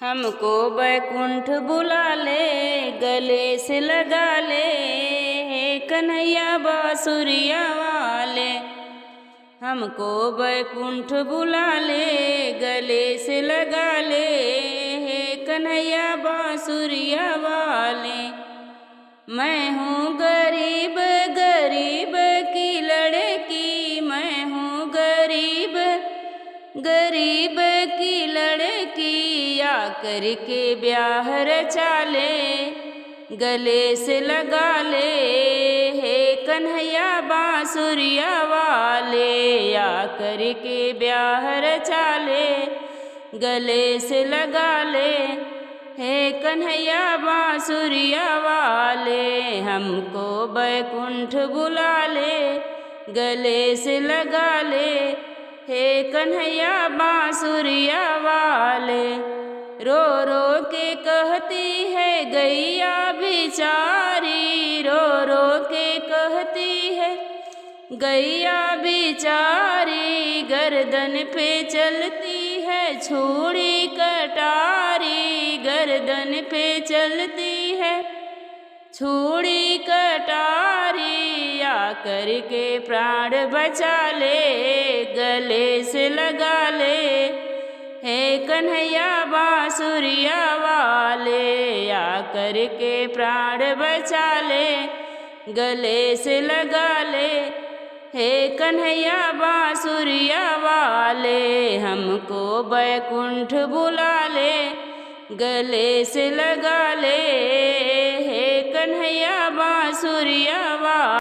हमको बैकुंठ बुला ले, गले से लगा ले, हे कन्हैया बांसुरिया वाले। हमको बैकुंठ बुला ले, गले से लगा ले, हे कन्हैया बांसुरिया वाले। मैं हूँ गरीब गरीब की लड़की, मैं हूँ गरीब गरीब की लड़की, आ करके ब्याह रचा ले, गले से लगा ले, हे कन्हैया बांसुरिया वाले। आ करके ब्याह रचा ले, गले से लगा ले, हे कन्हैया बांसुरिया वाले। हमको बैकुंठ बुला ले, गले से लगा ले, हे कन्हैया बांसुरिया वाले। रो रो के कहती है गैया बिचारी, रो रो के कहती है गैया बिचारी, गर्दन पे चलती है छुरी कटारी, गर्दन पे चलती है छुरी कटारी। आ करके प्राण बचा ले, गले से लगा ले, हे कन्हैया बांसुरिया वाले। आ करके प्राण बचा ले, गले से लगा ले, हे कन्हैया बांसुरिया वाले। हमको बैकुंठ बुला ले, गले से लगा ले, हे कन्हैया बांसुरिया वाले।